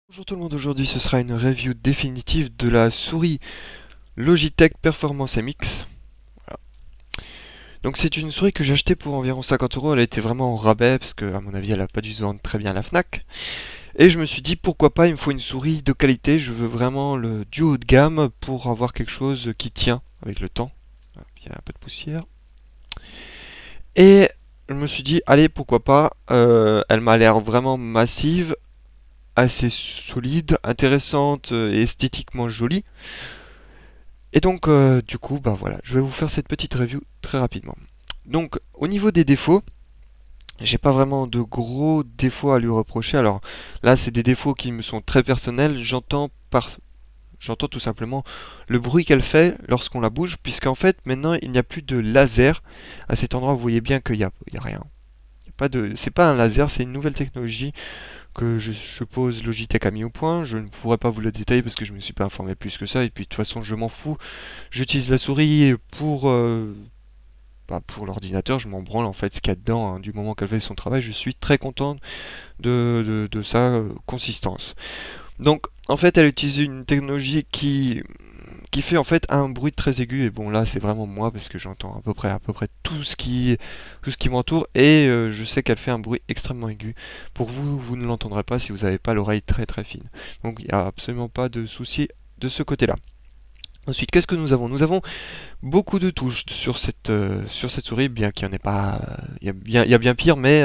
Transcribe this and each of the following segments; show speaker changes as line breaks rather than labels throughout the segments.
Bonjour tout le monde, aujourd'hui ce sera une review définitive de la souris Logitech Performance MX. Voilà. Donc c'est une souris que j'ai achetée pour environ 50 euros, elle a été vraiment en rabais parce que à mon avis elle a pas dû se vendre très bien à la Fnac. Et je me suis dit pourquoi pas, il me faut une souris de qualité, je veux vraiment le du haut de gamme pour avoir quelque chose qui tient avec le temps. Il y a un peu de poussière. Et je me suis dit allez pourquoi pas, elle m'a l'air vraiment massive, assez solide, intéressante et esthétiquement jolie. Et donc, du coup, bah voilà, je vais vous faire cette petite review très rapidement. Donc, au niveau des défauts, j'ai pas vraiment de gros défauts à lui reprocher. Alors là, c'est des défauts qui me sont très personnels. J'entends tout simplement le bruit qu'elle fait lorsqu'on la bouge, puisqu'en fait, maintenant, il n'y a plus de laser. À cet endroit, vous voyez bien qu'il y a rien. C'est pas un laser, c'est une nouvelle technologie que je suppose Logitech a mis au point. Je ne pourrais pas vous le détailler parce que je ne me suis pas informé plus que ça. Et puis de toute façon, je m'en fous. J'utilise la souris pour l'ordinateur. Je m'en branle en fait ce qu'il y a dedans, hein. Du moment qu'elle fait son travail, je suis très content de sa consistance. Donc en fait, elle utilise une technologie qui fait en fait un bruit très aigu. Et bon là, c'est vraiment moi parce que j'entends à peu près tout ce qui m'entoure et je sais qu'elle fait un bruit extrêmement aigu. Pour vous, vous ne l'entendrez pas si vous n'avez pas l'oreille très très fine. Donc il n'y a absolument pas de souci de ce côté-là. Ensuite, qu'est-ce que nous avons? Nous avons beaucoup de touches sur cette souris, bien qu'il n'y en ait pas. Il y a bien pire, mais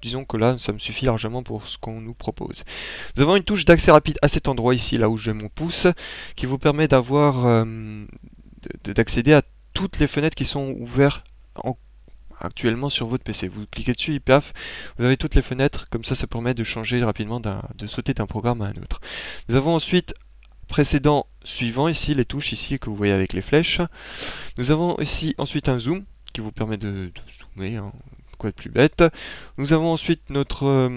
disons que là, ça me suffit largement pour ce qu'on nous propose. Nous avons une touche d'accès rapide à cet endroit ici, là où j'ai mon pouce, qui vous permet d'accéder à toutes les fenêtres qui sont ouvertes actuellement sur votre PC. Vous cliquez dessus, et paf, vous avez toutes les fenêtres, comme ça permet de changer rapidement, de sauter d'un programme à un autre. Nous avons ensuite précédent, suivant, ici les touches ici que vous voyez avec les flèches. Nous avons ici ensuite un zoom qui vous permet de zoomer, hein, quoi de plus bête. Nous avons ensuite notre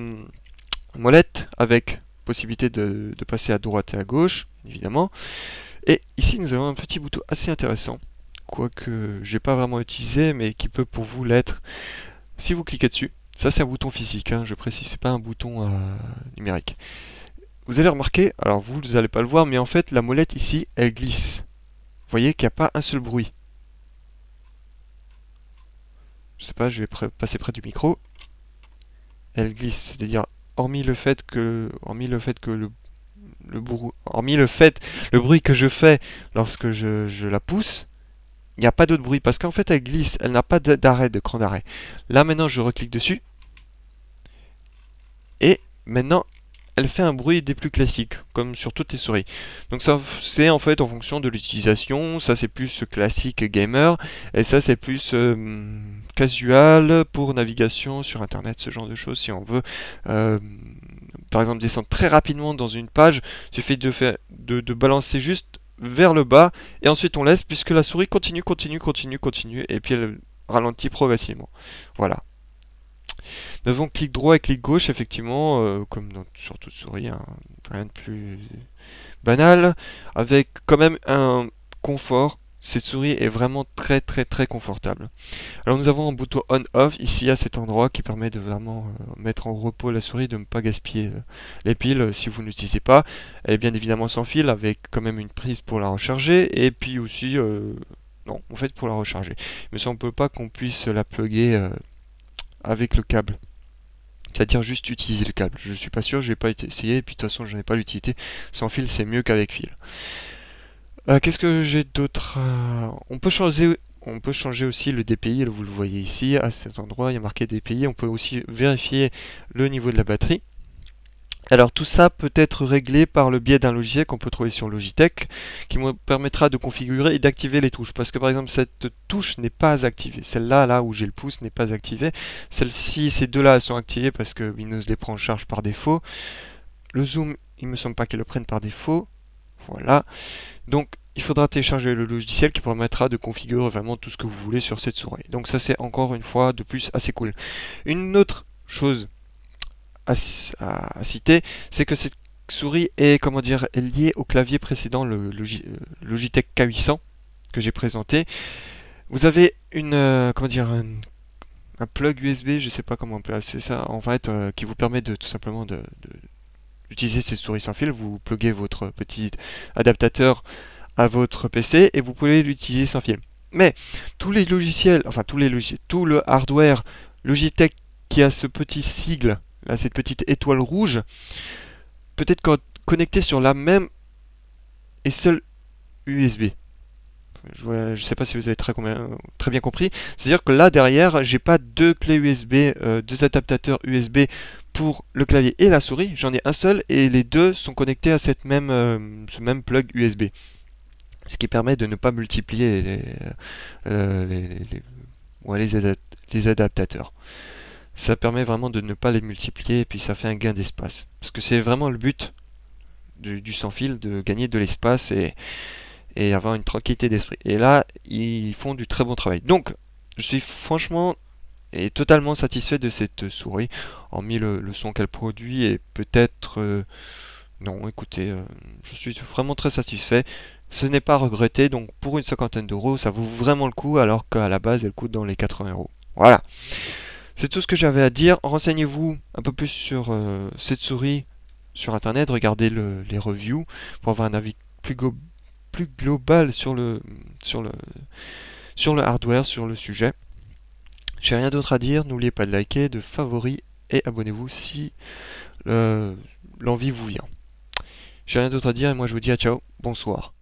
molette avec possibilité de passer à droite et à gauche, évidemment. Et ici nous avons un petit bouton assez intéressant, quoique j'ai pas vraiment utilisé, mais qui peut pour vous l'être. Si vous cliquez dessus, ça c'est un bouton physique, hein, je précise, c'est pas un bouton numérique. Vous allez remarquer, alors vous n'allez pas le voir, mais en fait la molette ici, elle glisse. Vous voyez qu'il n'y a pas un seul bruit. Je sais pas, je vais passer près du micro. Elle glisse, c'est-à-dire hormis le fait le bruit que je fais lorsque je la pousse, il n'y a pas d'autre bruit parce qu'en fait elle glisse, elle n'a pas d'arrêt, de cran d'arrêt. Là maintenant je reclique dessus et maintenant elle fait un bruit des plus classiques, comme sur toutes les souris. Donc ça, c'est en fait en fonction de l'utilisation. Ça, c'est plus classique gamer, et ça, c'est plus casual pour navigation sur Internet, ce genre de choses. Si on veut, euh, par exemple, descendre très rapidement dans une page, il suffit de balancer juste vers le bas, et ensuite on laisse, puisque la souris continue, et puis elle ralentit progressivement. Voilà. Nous avons clic droit et clic gauche, effectivement, comme sur toute souris, hein, rien de plus banal, avec quand même un confort. Cette souris est vraiment très très très confortable. Alors nous avons un bouton on-off ici à cet endroit qui permet de vraiment mettre en repos la souris, de ne pas gaspiller les piles si vous n'utilisez pas. Elle est bien évidemment sans fil avec quand même une prise pour la recharger et puis aussi non en fait pour la recharger. Mais ça on peut pas qu'on puisse la plugger avec le câble. C'est-à-dire juste utiliser le câble. Je suis pas sûr, j'ai pas essayé, et puis de toute façon, je n'ai pas l'utilité. Sans fil, c'est mieux qu'avec fil. Qu'est-ce que j'ai d'autre on peut changer aussi le DPI, vous le voyez ici, à cet endroit, il y a marqué DPI. On peut aussi vérifier le niveau de la batterie. Alors tout ça peut être réglé par le biais d'un logiciel qu'on peut trouver sur Logitech qui me permettra de configurer et d'activer les touches. Parce que par exemple cette touche n'est pas activée. Celle-là, là où j'ai le pouce, n'est pas activée. Celle-ci, ces deux-là, elles sont activées parce que Windows les prend en charge par défaut. Le zoom, il me semble pas qu'elle le prenne par défaut. Voilà. Donc il faudra télécharger le logiciel qui permettra de configurer vraiment tout ce que vous voulez sur cette souris. Donc ça c'est encore une fois de plus assez cool. Une autre chose à citer, c'est que cette souris est, comment dire, est liée au clavier précédent, le Logitech K800 que j'ai présenté. Vous avez comment dire, un plug USB, je sais pas comment on peut appeler ça, en fait, qui vous permet de tout simplement utiliser cette souris sans fil, vous pluguez votre petit adaptateur à votre PC et vous pouvez l'utiliser sans fil. Mais tous les logiciels, enfin tous les logiciels, tout le hardware Logitech qui a ce petit sigle, là, cette petite étoile rouge, peut être connecté sur la même et seule USB. Je ne sais pas si vous avez très bien compris. C'est-à-dire que là derrière, j'ai pas deux clés USB, deux adaptateurs USB pour le clavier et la souris. J'en ai un seul et les deux sont connectés à ce même plug USB. Ce qui permet de ne pas multiplier les adaptateurs. Ça permet vraiment de ne pas les multiplier et puis ça fait un gain d'espace. Parce que c'est vraiment le but du sans fil, de gagner de l'espace et avoir une tranquillité d'esprit. Et là, ils font du très bon travail. Donc, je suis franchement et totalement satisfait de cette souris, hormis le son qu'elle produit et peut-être... non, écoutez, je suis vraiment très satisfait. Ce n'est pas regretté, donc pour une cinquantaine d'euros, ça vaut vraiment le coup, alors qu'à la base, elle coûte dans les 80 euros. Voilà, c'est tout ce que j'avais à dire. Renseignez-vous un peu plus sur cette souris sur internet, regardez les reviews pour avoir un avis plus global sur le hardware, sur le sujet. J'ai rien d'autre à dire, n'oubliez pas de liker, de favori et abonnez-vous si l'envie vous vient. J'ai rien d'autre à dire et moi je vous dis à ciao, bonsoir.